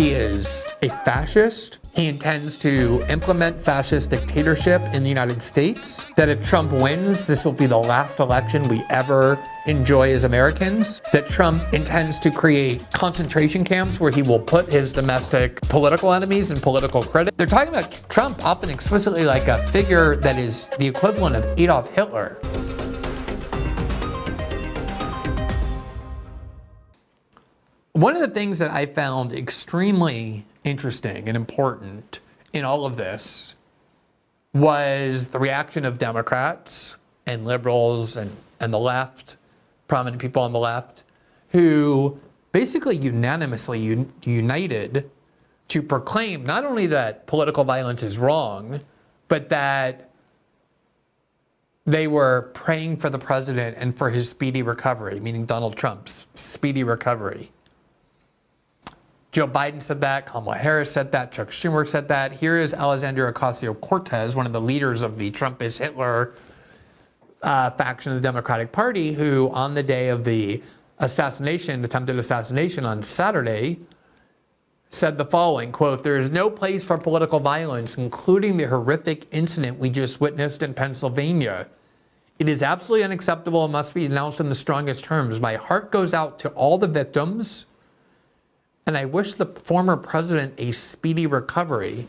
He is a fascist. He intends to implement fascist dictatorship in the United States. That if Trump wins, this will be the last election we ever enjoy as Americans. That Trump intends to create concentration camps where he will put his domestic political enemies and political critics. They're talking about Trump often explicitly like a figure that is the equivalent of Adolf Hitler. One of the things that I found extremely interesting and important in all of this was the reaction of Democrats and liberals and the left, prominent people on the left, who basically unanimously united to proclaim not only that political violence is wrong, but that they were praying for the president and for his speedy recovery, meaning Donald Trump's speedy recovery. Joe Biden said that, Kamala Harris said that, Chuck Schumer said that. Here is Alexandria Ocasio-Cortez, one of the leaders of the Trump is Hitler faction of the Democratic Party, who on the day of the attempted assassination on Saturday, said the following, quote, "There is no place for political violence, including the horrific incident we just witnessed in Pennsylvania. It is absolutely unacceptable and must be denounced in the strongest terms. My heart goes out to all the victims, and I wish the former president a speedy recovery."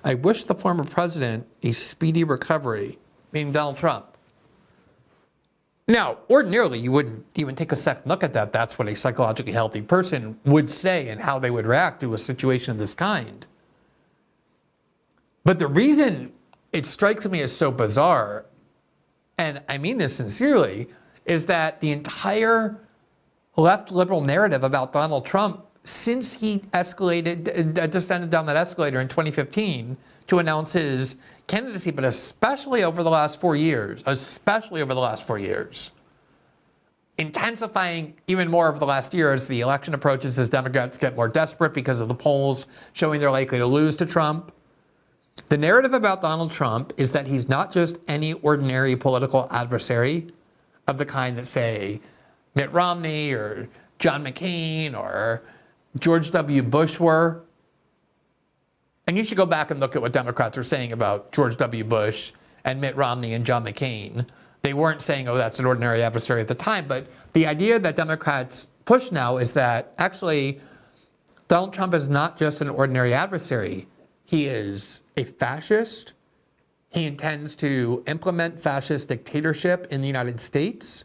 I wish the former president a speedy recovery, meaning Donald Trump. Now, ordinarily, you wouldn't even take a second look at that. That's what a psychologically healthy person would say and how they would react to a situation of this kind. But the reason it strikes me as so bizarre, and I mean this sincerely, is that the entire left liberal narrative about Donald Trump, since he descended down that escalator in 2015 to announce his candidacy, but especially over the last 4 years, intensifying even more over the last year as the election approaches, as Democrats get more desperate because of the polls showing they're likely to lose to Trump. The narrative about Donald Trump is that he's not just any ordinary political adversary of the kind that, say, Mitt Romney or John McCain or George W. Bush were. And you should go back and look at what Democrats are saying about George W. Bush and Mitt Romney and John McCain. They weren't saying, oh, that's an ordinary adversary at the time. But the idea that Democrats push now is that actually Donald Trump is not just an ordinary adversary. He is a fascist. He intends to implement fascist dictatorship in the United States.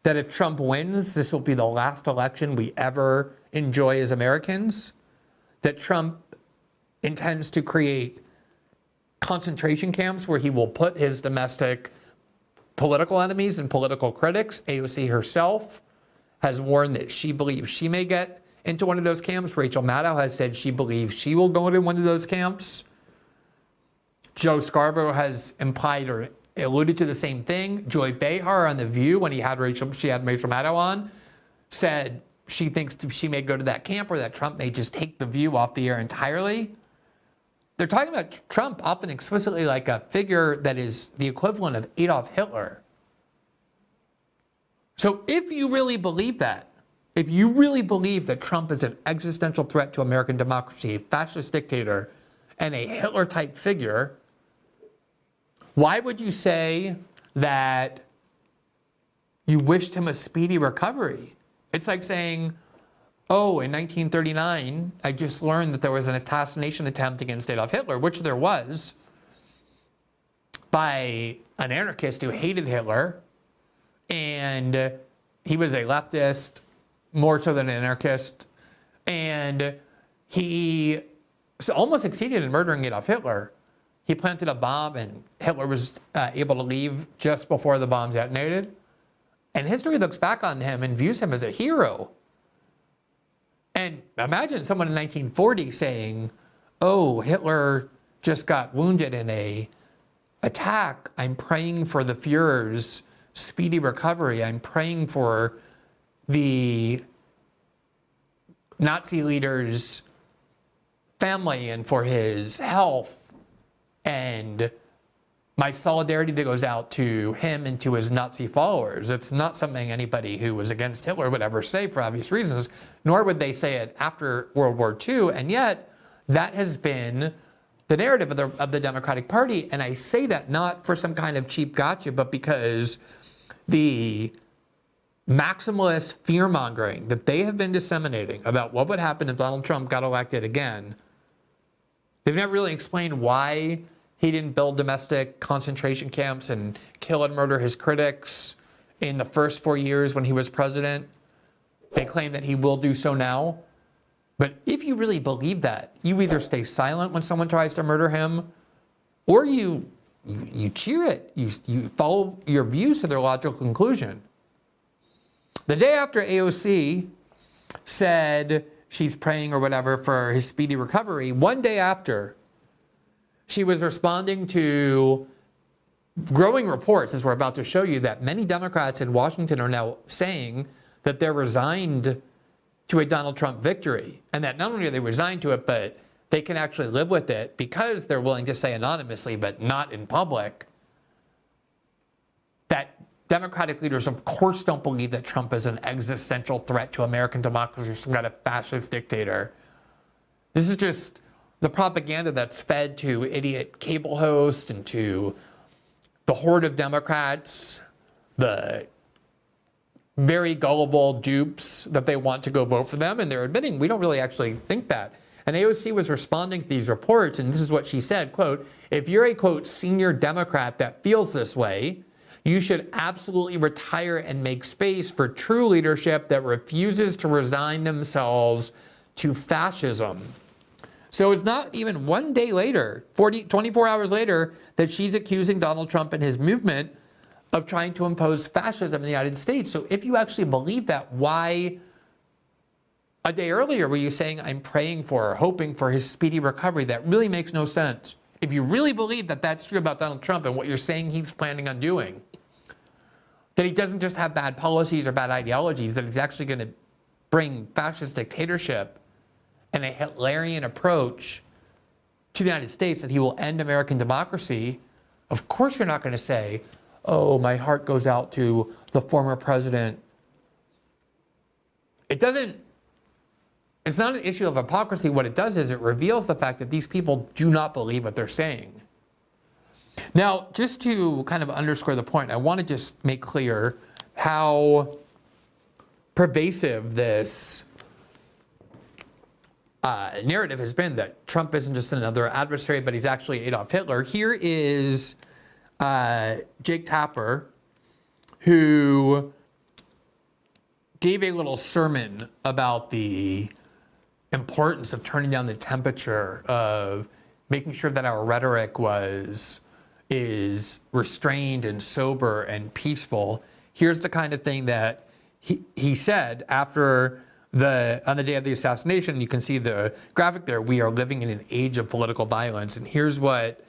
That if Trump wins, this will be the last election we ever enjoy as Americans. That Trump intends to create concentration camps where he will put his domestic political enemies and political critics. AOC herself has warned that she believes she may get into one of those camps. Rachel Maddow has said she believes she will go into one of those camps. Joe Scarborough has implied or alluded to the same thing. Joy Behar on The View, when she had Rachel Maddow on, said she thinks she may go to that camp or that Trump may just take The View off the air entirely. They're talking about Trump often explicitly like a figure that is the equivalent of Adolf Hitler. So if you really believe that, if you really believe that Trump is an existential threat to American democracy, a fascist dictator, and a Hitler-type figure, why would you say that you wished him a speedy recovery? It's like saying, oh, in 1939, I just learned that there was an assassination attempt against Adolf Hitler, which there was, by an anarchist who hated Hitler, and he was a leftist, more so than an anarchist, and he almost succeeded in murdering Adolf Hitler. He planted a bomb, and Hitler was able to leave just before the bomb detonated. And history looks back on him and views him as a hero. And imagine someone in 1940 saying, oh, Hitler just got wounded in an attack. I'm praying for the Führer's speedy recovery. I'm praying for the Nazi leader's family and for his health. And my solidarity that goes out to him and to his Nazi followers. It's not something anybody who was against Hitler would ever say for obvious reasons, nor would they say it after World War II. And yet, that has been the narrative of the Democratic Party. And I say that not for some kind of cheap gotcha, but because the maximalist fear-mongering that they have been disseminating about what would happen if Donald Trump got elected again, they've not really explained why he didn't build domestic concentration camps and kill and murder his critics in the first 4 years when he was president. They claim that he will do so now. But if you really believe that, you either stay silent when someone tries to murder him, or you cheer it. You follow your views to their logical conclusion. The day after AOC said she's praying or whatever for his speedy recovery, one day after, she was responding to growing reports, as we're about to show you, that many Democrats in Washington are now saying that they're resigned to a Donald Trump victory. And that not only are they resigned to it, but they can actually live with it because they're willing to say anonymously, but not in public, that Democratic leaders, of course, don't believe that Trump is an existential threat to American democracy or some kind of fascist dictator. This is just the propaganda that's fed to idiot cable hosts and to the horde of Democrats, the very gullible dupes that they want to go vote for them. And they're admitting, we don't really actually think that. And AOC was responding to these reports, and this is what she said, quote, if you're a, quote, senior Democrat that feels this way, you should absolutely retire and make space for true leadership that refuses to resign themselves to fascism. So it's not even one day later, 24 hours later, that she's accusing Donald Trump and his movement of trying to impose fascism in the United States. So if you actually believe that, why a day earlier were you saying, I'm praying for or hoping for his speedy recovery? That really makes no sense. If you really believe that that's true about Donald Trump and what you're saying he's planning on doing, that he doesn't just have bad policies or bad ideologies, that he's actually going to bring fascist dictatorship and a Hitlerian approach to the United States, that he will end American democracy, of course you're not going to say, oh, my heart goes out to the former president. It's not an issue of hypocrisy. What it does is it reveals the fact that these people do not believe what they're saying. Now, just to kind of underscore the point, I want to just make clear how pervasive this narrative has been, that Trump isn't just another adversary, but he's actually Adolf Hitler. Here is Jake Tapper, who gave a little sermon about the importance of turning down the temperature, of making sure that our rhetoric is restrained and sober and peaceful. Here's the kind of thing that he said after on the day of the assassination. You can see the graphic there. We are living in an age of political violence. And here's what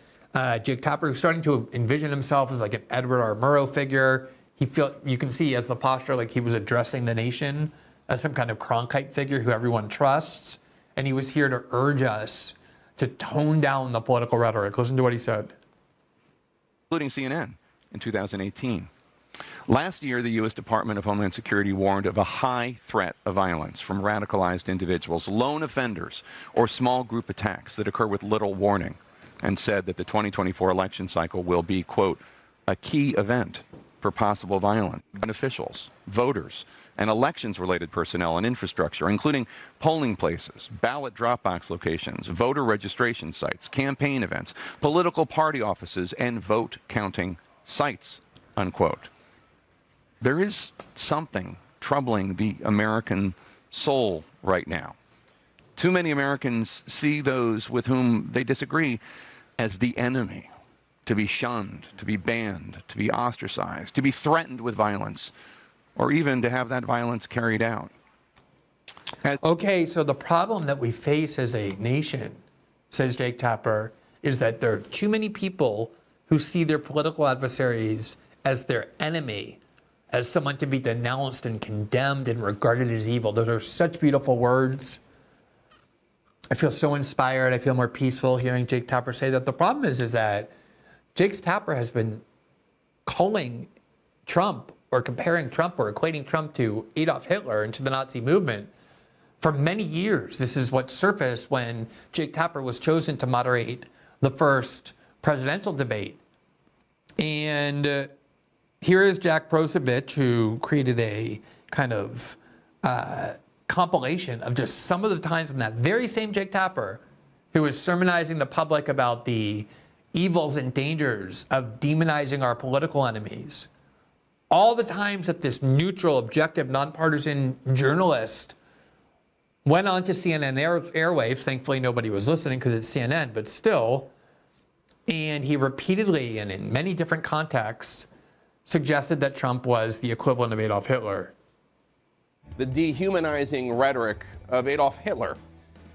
Jake Tapper, who's starting to envision himself as like an Edward R. Murrow figure. You can see as the posture like he was addressing the nation as some kind of Cronkite figure who everyone trusts. And he was here to urge us to tone down the political rhetoric. Listen to what he said. Including CNN in 2018. Last year, the U.S. Department of Homeland Security warned of a high threat of violence from radicalized individuals, lone offenders, or small group attacks that occur with little warning, and said that the 2024 election cycle will be, quote, a key event for possible violence on officials, voters, and elections-related personnel and infrastructure, including polling places, ballot drop box locations, voter registration sites, campaign events, political party offices, and vote counting sites, unquote. There is something troubling the American soul right now. Too many Americans see those with whom they disagree as the enemy, to be shunned, to be banned, to be ostracized, to be threatened with violence, or even to have that violence carried out. Okay, so the problem that we face as a nation, says Jake Tapper, is that there are too many people who see their political adversaries as their enemy, as someone to be denounced and condemned and regarded as evil. Those are such beautiful words. I feel so inspired. I feel more peaceful hearing Jake Tapper say that. The problem is that Jake Tapper has been calling Trump or comparing Trump or equating Trump to Adolf Hitler and to the Nazi movement for many years. This is what surfaced when Jake Tapper was chosen to moderate the first presidential debate. And here is Jack Prosovich, who created a kind of compilation of just some of the times when that very same Jake Tapper, who was sermonizing the public about the evils and dangers of demonizing our political enemies, all the times that this neutral, objective, nonpartisan journalist went on to CNN airwaves. Thankfully, nobody was listening because it's CNN, but still. And he repeatedly and in many different contexts suggested that Trump was the equivalent of Adolf Hitler. The dehumanizing rhetoric of Adolf Hitler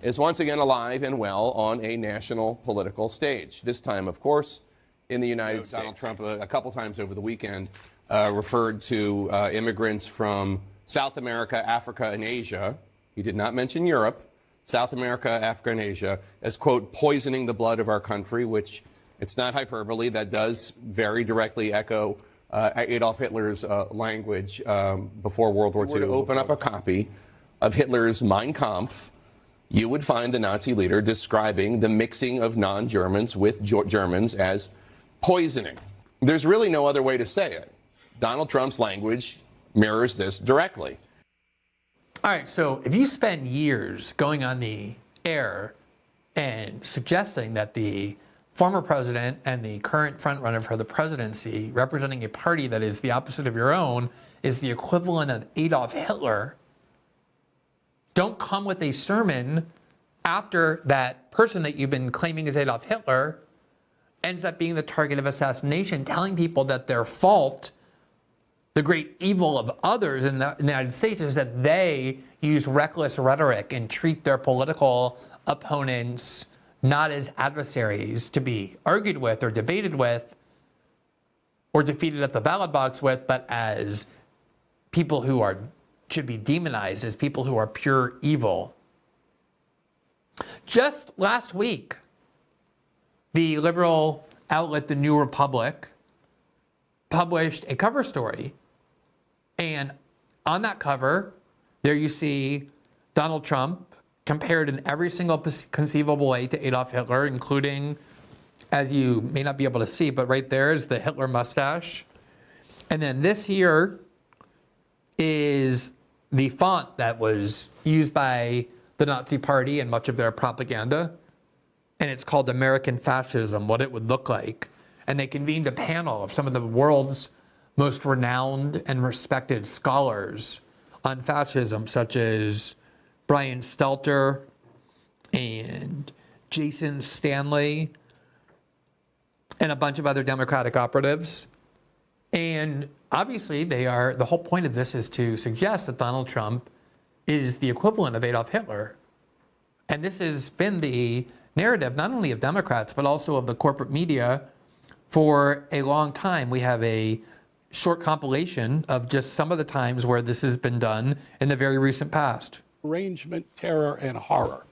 is once again alive and well on a national political stage. This time, of course, in the United States. Donald Trump, a couple times over the weekend, referred to immigrants from South America, Africa, and Asia. He did not mention Europe. South America, Africa, and Asia as, quote, poisoning the blood of our country, which it's not hyperbole. That does very directly echo Adolf Hitler's language before World War II. If you were to open up a copy of Hitler's Mein Kampf, you would find the Nazi leader describing the mixing of non-Germans with Germans as poisoning. There's really no other way to say it. Donald Trump's language mirrors this directly. All right, so if you spend years going on the air and suggesting that the former president and the current frontrunner for the presidency, representing a party that is the opposite of your own, is the equivalent of Adolf Hitler, don't come with a sermon after that person that you've been claiming is Adolf Hitler ends up being the target of assassination, telling people that their fault, the great evil of others in the United States, is that they use reckless rhetoric and treat their political opponents not as adversaries to be argued with or debated with or defeated at the ballot box with, but as people who should be demonized, as people who are pure evil. Just last week, the liberal outlet The New Republic published a cover story. And on that cover, there you see Donald Trump compared in every single conceivable way to Adolf Hitler, including, as you may not be able to see, but right there is the Hitler mustache. And then this here is the font that was used by the Nazi Party and much of their propaganda. And it's called American Fascism, what it would look like. And they convened a panel of some of the world's most renowned and respected scholars on fascism, such as Brian Stelter and Jason Stanley and a bunch of other Democratic operatives. And obviously the whole point of this is to suggest that Donald Trump is the equivalent of Adolf Hitler. And this has been the narrative not only of Democrats, but also of the corporate media for a long time. We have a short compilation of just some of the times where this has been done in the very recent past. Arrangement, terror, and horror.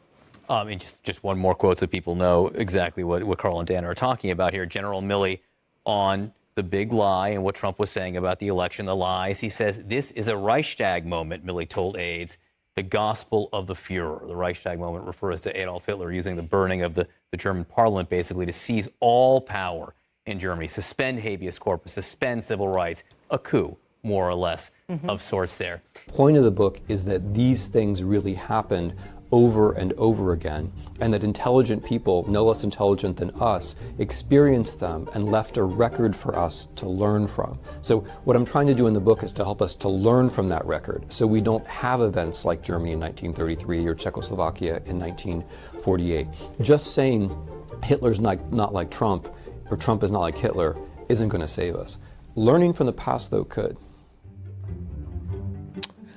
And just one more quote so people know exactly what Carl and Dan are talking about here. General Milley on the big lie and what Trump was saying about the election, the lies. He says, this is a Reichstag moment, Milley told aides, the gospel of the Fuhrer. The Reichstag moment refers to Adolf Hitler using the burning of the German parliament basically to seize all power in Germany, suspend habeas corpus, suspend civil rights, a coup, more or less, of sorts there. The point of the book is that these things really happened over and over again, and that intelligent people, no less intelligent than us, experienced them and left a record for us to learn from. So what I'm trying to do in the book is to help us to learn from that record, so we don't have events like Germany in 1933 or Czechoslovakia in 1948. Just saying Hitler's not like Trump, or Trump is not like Hitler, isn't going to save us. Learning from the past, though, could.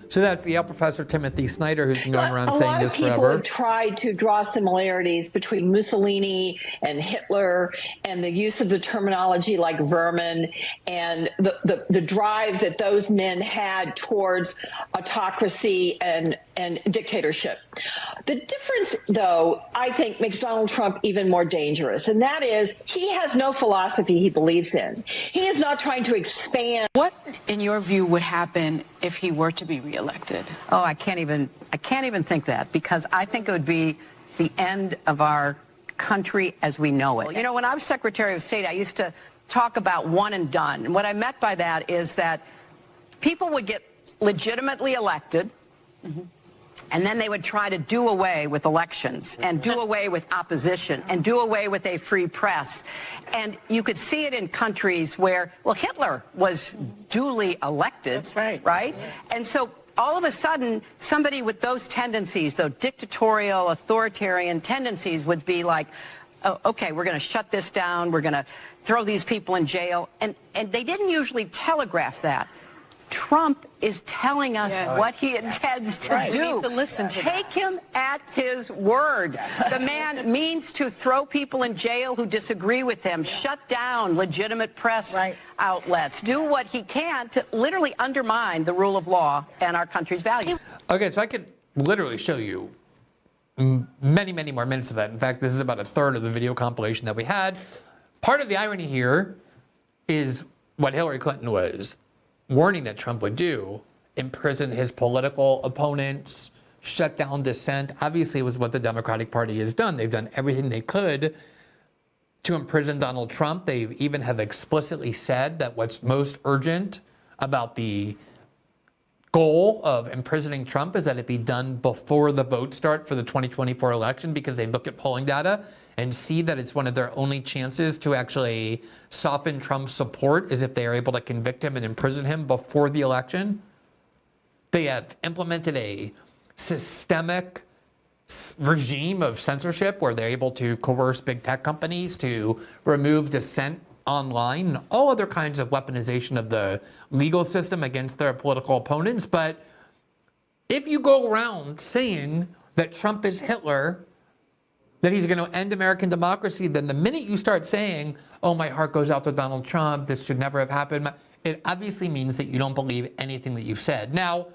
So that's the Yale professor Timothy Snyder, who's been going around saying this forever. A lot of people have tried to draw similarities between Mussolini and Hitler and the use of the terminology like vermin and the drive that those men had towards autocracy and and dictatorship. The difference, though, I think makes Donald Trump even more dangerous, and that is he has no philosophy he believes in. He is not trying to expand. What, in your view, would happen if he were to be reelected? Oh, I can't even think that, because I think it would be the end of our country as we know it. You know, when I was Secretary of State, I used to talk about one and done. And what I meant by that is that people would get legitimately elected, and then they would try to do away with elections and do away with opposition and do away with a free press. And you could see it in countries where, well, Hitler was duly elected. That's right. Right? And so all of a sudden, somebody with those tendencies, those dictatorial, authoritarian tendencies, would be like, oh, okay, we're going to shut this down. We're going to throw these people in jail. And they didn't usually telegraph that. Trump is telling us what he intends to do. We need to listen to Take him at his word. The man means to throw people in jail who disagree with him, shut down legitimate press outlets, do what he can to literally undermine the rule of law and our country's values. Okay, so I could literally show you many, many more minutes of that. In fact, this is about a third of the video compilation that we had. Part of the irony here is what Hillary Clinton was warning that Trump would do: imprison his political opponents, shut down dissent. Obviously, it was what the Democratic Party has done. They've done everything they could to imprison Donald Trump. They even have explicitly said that what's most urgent about the goal of imprisoning Trump is that it be done before the vote start for the 2024 election, because they look at polling data and see that it's one of their only chances to actually soften Trump's support is if they are able to convict him and imprison him before the election. They have implemented a systemic regime of censorship where they're able to coerce big tech companies to remove dissent online, and all other kinds of weaponization of the legal system against their political opponents. But if you go around saying that Trump is Hitler, that he's going to end American democracy, then the minute you start saying, oh, my heart goes out to Donald Trump, this should never have happened, it obviously means that you don't believe anything that you've said. Now,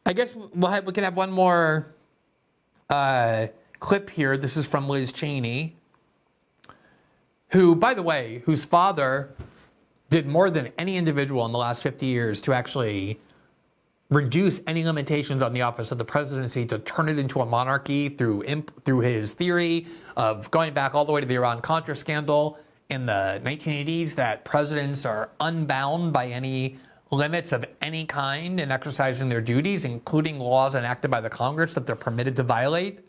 I guess we can have one more clip here. This is from Liz Cheney, who, by the way, whose father did more than any individual in the last 50 years to actually reduce any limitations on the office of the presidency, to turn it into a monarchy through his theory of going back all the way to the Iran-Contra scandal in the 1980s, that presidents are unbound by any limits of any kind in exercising their duties, including laws enacted by the Congress that they're permitted to violate.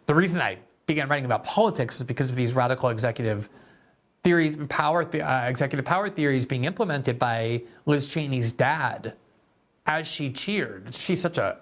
The reason I began writing about politics is because of these radical executive theories, executive power theories being implemented by Liz Cheney's dad as she cheered. She's such a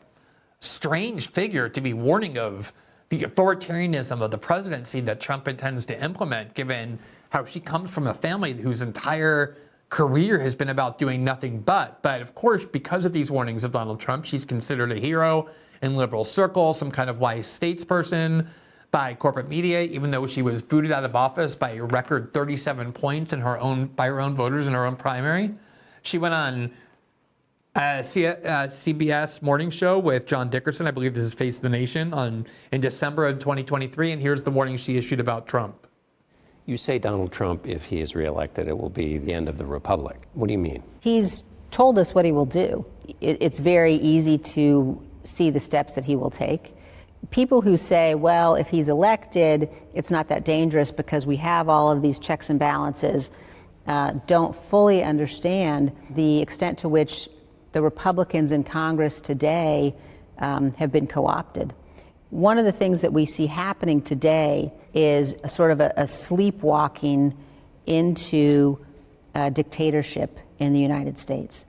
strange figure to be warning of the authoritarianism of the presidency that Trump intends to implement, given how she comes from a family whose entire career has been about doing nothing but. But of course, because of these warnings of Donald Trump, she's considered a hero in liberal circles, some kind of wise statesperson by corporate media, even though she was booted out of office by a record 37 points by her own voters in her own primary. She went on CBS morning show with John Dickerson. I believe this is Face the Nation in December of 2023. And here's the warning she issued about Trump. You say Donald Trump, if he is reelected, it will be the end of the republic. What do you mean? He's told us what he will do. It's very easy to see the steps that he will take. People who say, well, if he's elected, it's not that dangerous because we have all of these checks and balances, don't fully understand the extent to which the Republicans in Congress today have been co-opted. One of the things that we see happening today is a sort of a sleepwalking into dictatorship in the United States.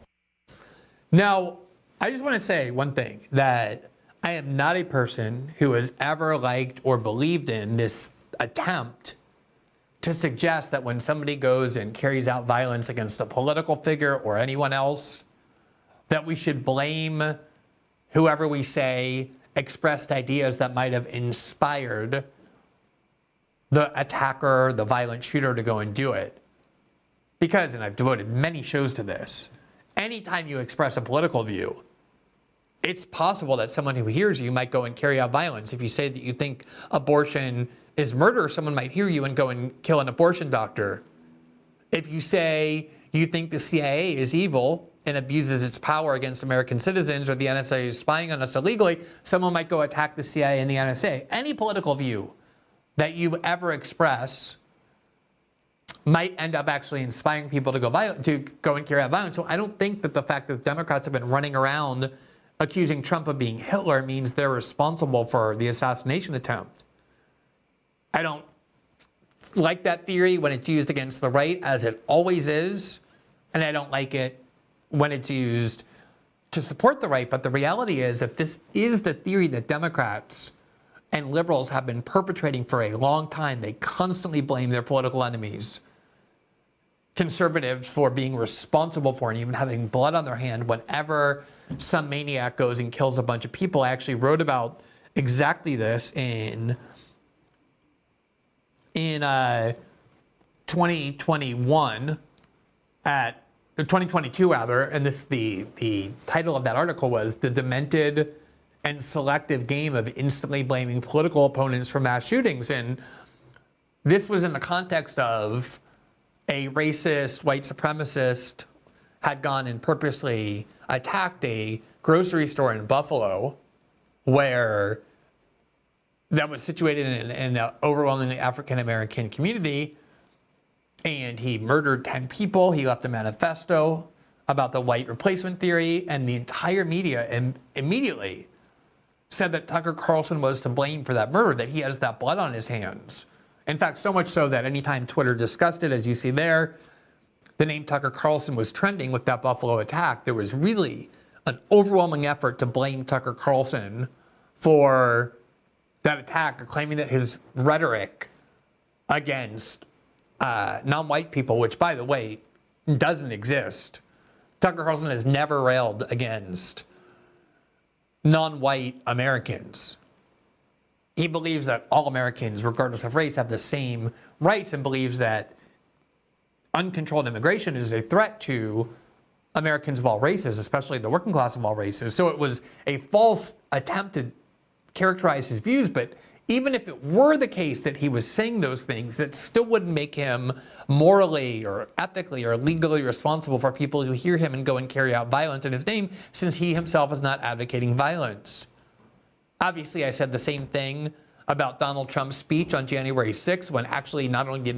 Now, I just want to say one thing, that I am not a person who has ever liked or believed in this attempt to suggest that when somebody goes and carries out violence against a political figure or anyone else, that we should blame whoever we say expressed ideas that might have inspired the attacker, the violent shooter, to go and do it. Because, and I've devoted many shows to this, anytime you express a political view, it's possible that someone who hears you might go and carry out violence. If you say that you think abortion is murder, someone might hear you and go and kill an abortion doctor. If you say you think the CIA is evil and abuses its power against American citizens, or the NSA is spying on us illegally, someone might go attack the CIA and the NSA. Any political view that you ever express might end up actually inspiring people to go and carry out violence. So I don't think that the fact that Democrats have been running around accusing Trump of being Hitler means they're responsible for the assassination attempt. I don't like that theory when it's used against the right, as it always is, and I don't like it when it's used to support the right. But the reality is that this is the theory that Democrats and liberals have been perpetrating for a long time. They constantly blame their political enemies, conservatives, for being responsible for and even having blood on their hand whenever some maniac goes and kills a bunch of people. I actually wrote about exactly this in 2021 at 2022 rather, and this the title of that article was "The Demented and Selective Game of Instantly Blaming Political Opponents for Mass Shootings." And this was in the context of a racist white supremacist had gone and purposely attacked a grocery store in Buffalo that was situated in an overwhelmingly African-American community, and he murdered 10 people. He left a manifesto about the white replacement theory, and the entire media immediately said that Tucker Carlson was to blame for that murder, that he has that blood on his hands. In fact, so much so that anytime Twitter discussed it, as you see there, the name Tucker Carlson was trending with that Buffalo attack. There was really an overwhelming effort to blame Tucker Carlson for that attack, claiming that his rhetoric against non-white people, which, by the way, doesn't exist. Tucker Carlson has never railed against non-white Americans. He believes that all Americans, regardless of race, have the same rights, and believes that uncontrolled immigration is a threat to Americans of all races, especially the working class of all races. So it was a false attempt to characterize his views, but even if it were the case that he was saying those things, that still wouldn't make him morally or ethically or legally responsible for people who hear him and go and carry out violence in his name, since he himself is not advocating violence. Obviously, I said the same thing about Donald Trump's speech on January 6th, when actually not only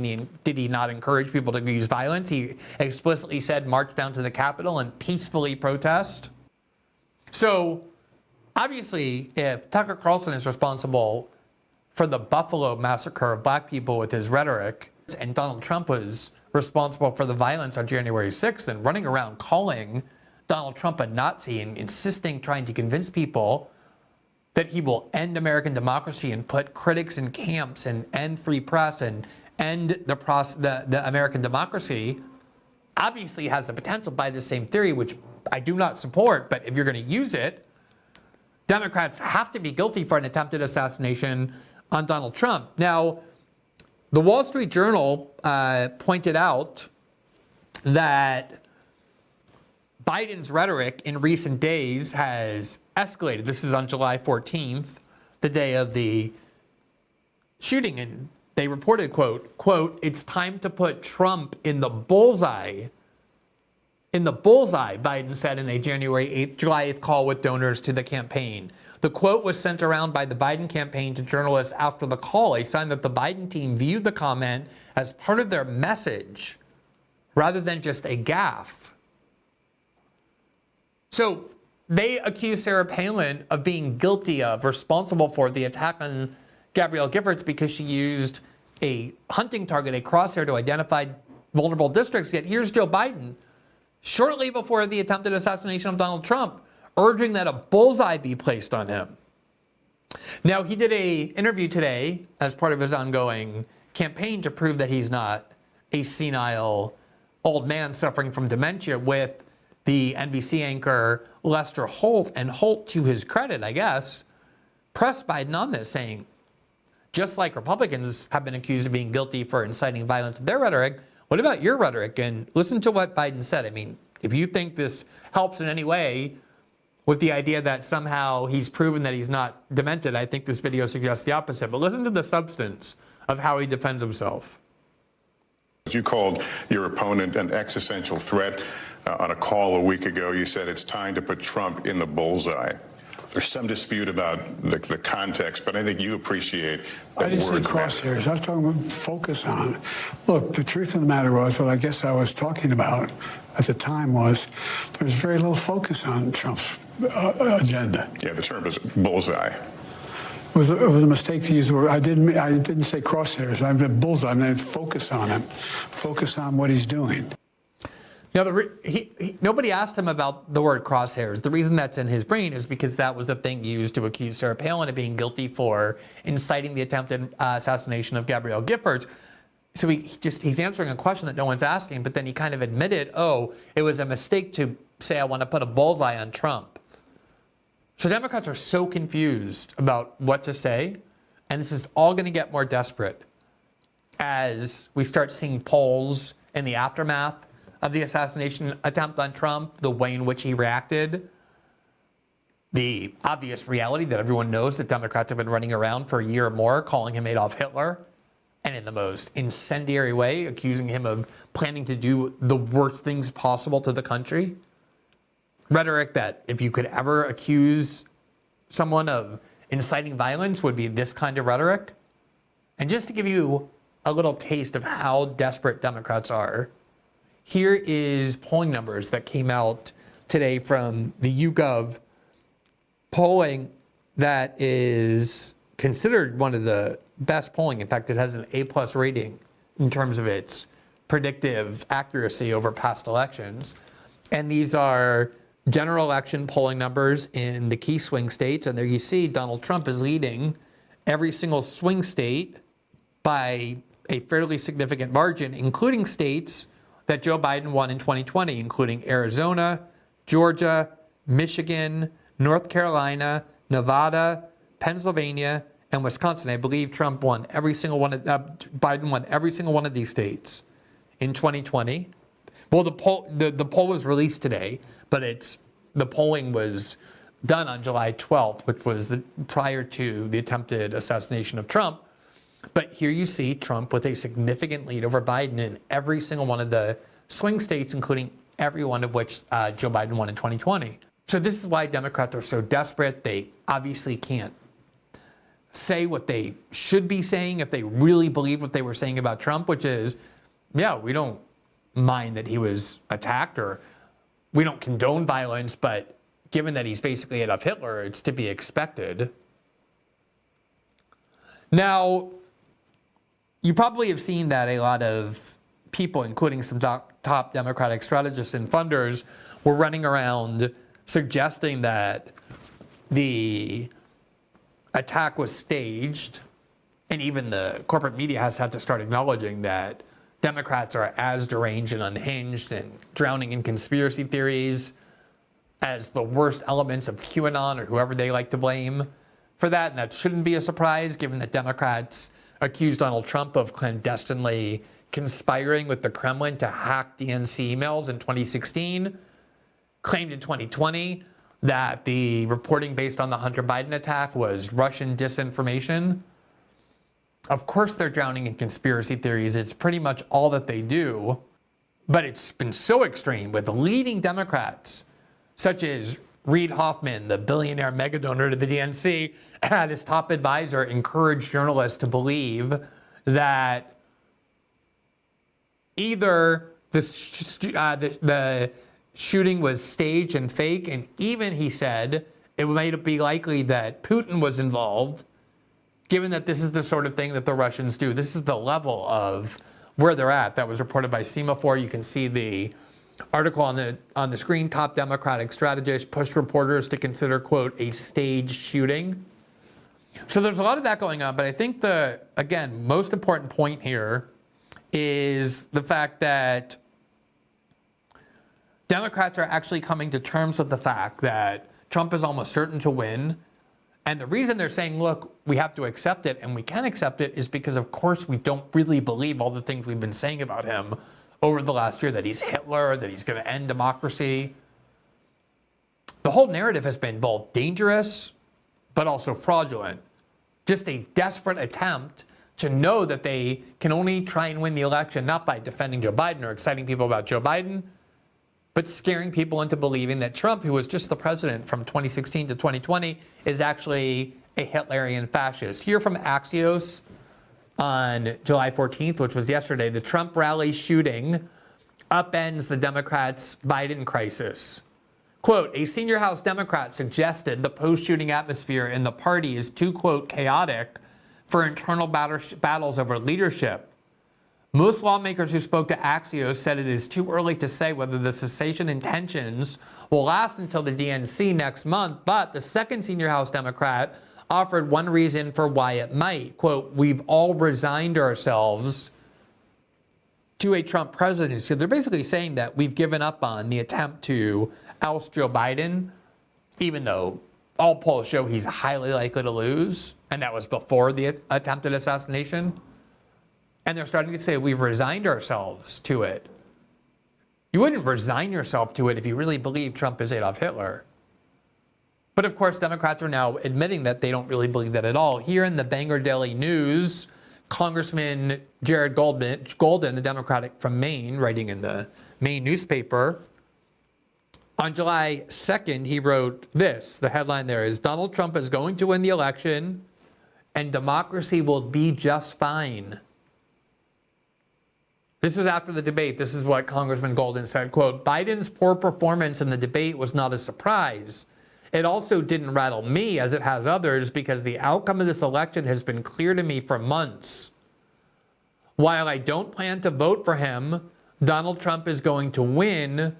did he not encourage people to use violence, he explicitly said march down to the Capitol and peacefully protest. So obviously, if Tucker Carlson is responsible for the Buffalo massacre of black people with his rhetoric, and Donald Trump was responsible for the violence on January 6th and running around calling Donald Trump a Nazi and trying to convince people that he will end American democracy and put critics in camps and end free press and end the American democracy, obviously has the potential, by the same theory, which I do not support, but if you're going to use it, Democrats have to be guilty for an attempted assassination on Donald Trump. Now, the Wall Street Journal pointed out that Biden's rhetoric in recent days has escalated. This is on July 14th, the day of the shooting, and they reported, quote, "It's time to put Trump in the bullseye." In the bullseye, Biden said in a July 8th call with donors to the campaign. The quote was sent around by the Biden campaign to journalists after the call, a sign that the Biden team viewed the comment as part of their message rather than just a gaffe. So they accused Sarah Palin of being responsible for the attack on Gabrielle Giffords because she used a hunting target, a crosshair, to identify vulnerable districts. Yet here's Joe Biden, shortly before the attempted assassination of Donald Trump, urging that a bullseye be placed on him. Now, he did an interview today as part of his ongoing campaign to prove that he's not a senile old man suffering from dementia with the NBC anchor Lester Holt. And Holt, to his credit, I guess, pressed Biden on this, saying, just like Republicans have been accused of being guilty for inciting violence with their rhetoric, what about your rhetoric? And listen to what Biden said. I mean, if you think this helps in any way with the idea that somehow he's proven that he's not demented. I think this video suggests the opposite. But listen to the substance of how he defends himself. You called your opponent an existential threat on a call a week ago. You said it's time to put Trump in the bullseye. There's some dispute about the context, but I think you appreciate that. I didn't say crosshairs. I was talking about focus on. Look, the truth of the matter was, what I guess I was talking about at the time was, there's very little focus on Trump's agenda. Yeah, the term is bullseye. It was a mistake to use the word. I didn't say crosshairs. I meant bullseye. I meant focus on him. Focus on what he's doing. Now, nobody asked him about the word crosshairs. The reason that's in his brain is because that was the thing used to accuse Sarah Palin of being guilty for inciting the attempted assassination of Gabrielle Giffords. So he's answering a question that no one's asking, but then he kind of admitted, oh, it was a mistake to say I want to put a bullseye on Trump. So Democrats are so confused about what to say, and this is all going to get more desperate as we start seeing polls in the aftermath of the assassination attempt on Trump, the way in which he reacted, the obvious reality that everyone knows that Democrats have been running around for a year or more calling him Adolf Hitler, and in the most incendiary way, accusing him of planning to do the worst things possible to the country. Rhetoric that if you could ever accuse someone of inciting violence would be this kind of rhetoric. And just to give you a little taste of how desperate Democrats are, here is polling numbers that came out today from the YouGov polling that is considered one of the best polling. In fact, it has an A+ rating in terms of its predictive accuracy over past elections. And these are general election polling numbers in the key swing states. And there you see Donald Trump is leading every single swing state by a fairly significant margin, including states that Joe Biden won in 2020, including Arizona, Georgia, Michigan, North Carolina, Nevada, Pennsylvania, and Wisconsin. I believe Biden won every single one of these states in 2020. Well, the poll was released today, but the polling was done on July 12th, which was prior to the attempted assassination of Trump. But here you see Trump with a significant lead over Biden in every single one of the swing states, including every one of which Joe Biden won in 2020. So this is why Democrats are so desperate. They obviously can't say what they should be saying if they really believe what they were saying about Trump, which is, yeah, we don't mind that he was attacked, or we don't condone violence, but given that he's basically Adolf Hitler, it's to be expected. Now, you probably have seen that a lot of people, including some top Democratic strategists and funders, were running around suggesting that the attack was staged, and even the corporate media has had to start acknowledging that Democrats are as deranged and unhinged and drowning in conspiracy theories as the worst elements of QAnon or whoever they like to blame for that. And that shouldn't be a surprise, given that Democrats accused Donald Trump of clandestinely conspiring with the Kremlin to hack DNC emails in 2016, claimed in 2020 that the reporting based on the Hunter Biden attack was Russian disinformation. Of course they're drowning in conspiracy theories. It's pretty much all that they do. But it's been so extreme with leading Democrats, such as Reid Hoffman, the billionaire mega donor to the DNC, had his top advisor encourage journalists to believe that either the shooting was staged and fake, and even, he said, it might be likely that Putin was involved, given that this is the sort of thing that the Russians do. This is the level of where they're at. That was reported by Semaphore. You can see the article on the screen. Top Democratic strategist pushed reporters to consider, quote, a staged shooting. So there's a lot of that going on, but I think the, again, most important point here is the fact that Democrats are actually coming to terms with the fact that Trump is almost certain to win. And the reason they're saying, look, we have to accept it, and we can accept it, is because, of course, we don't really believe all the things we've been saying about him over the last year, that he's Hitler, that he's going to end democracy. The whole narrative has been both dangerous, but also fraudulent. Just a desperate attempt to know that they can only try and win the election, not by defending Joe Biden or exciting people about Joe Biden, but scaring people into believing that Trump, who was just the president from 2016 to 2020, is actually a Hitlerian fascist. Here from Axios on July 14th, which was yesterday, the Trump rally shooting upends the Democrats' Biden crisis. Quote, a senior House Democrat suggested the post-shooting atmosphere in the party is too, quote, chaotic for internal battles over leadership. Most lawmakers who spoke to Axios said it is too early to say whether the cessation intentions will last until the DNC next month, but the second senior House Democrat offered one reason for why it might. Quote, we've all resigned ourselves to a Trump presidency. So they're basically saying that we've given up on the attempt to oust Joe Biden, even though all polls show he's highly likely to lose, and that was before the attempted assassination. And they're starting to say we've resigned ourselves to it. You wouldn't resign yourself to it if you really believe Trump is Adolf Hitler. But of course, Democrats are now admitting that they don't really believe that at all. Here in the Bangor Daily News, Congressman Jared Golden, the Democratic from Maine, writing in the Maine newspaper, on July 2nd, he wrote this. The headline there is, Donald Trump is going to win the election and democracy will be just fine. This was after the debate. This is what Congressman Golden said, quote, Biden's poor performance in the debate was not a surprise. It also didn't rattle me as it has others because the outcome of this election has been clear to me for months. While I don't plan to vote for him, Donald Trump is going to win,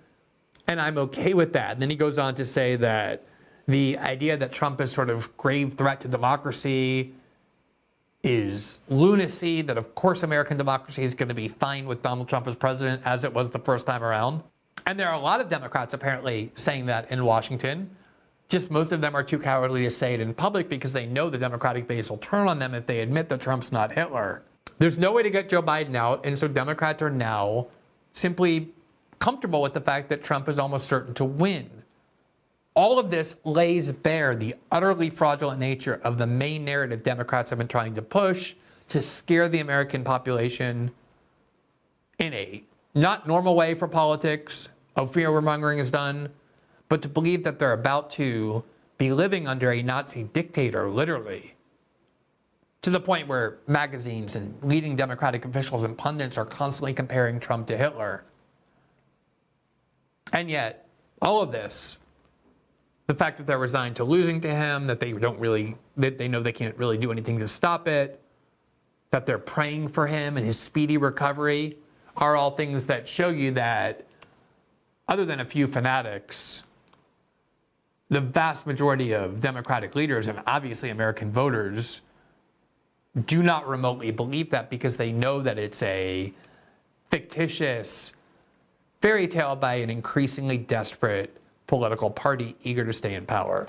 and I'm okay with that. And then he goes on to say that the idea that Trump is sort of grave threat to democracy is lunacy, that of course American democracy is going to be fine with Donald Trump as president as it was the first time around. And there are a lot of Democrats apparently saying that in Washington. Just most of them are too cowardly to say it in public because they know the Democratic base will turn on them if they admit that Trump's not Hitler. There's no way to get Joe Biden out, and so Democrats are now simply comfortable with the fact that Trump is almost certain to win. All of this lays bare the utterly fraudulent nature of the main narrative Democrats have been trying to push to scare the American population in a not normal way for politics, of fear-mongering is done, but to believe that they're about to be living under a Nazi dictator, literally, to the point where magazines and leading Democratic officials and pundits are constantly comparing Trump to Hitler. And yet, all of this, the fact that they're resigned to losing to him, that they know they can't really do anything to stop it, that they're praying for him and his speedy recovery, are all things that show you that, other than a few fanatics, the vast majority of Democratic leaders and obviously American voters do not remotely believe that because they know that it's a fictitious fairy tale by an increasingly desperate political party eager to stay in power.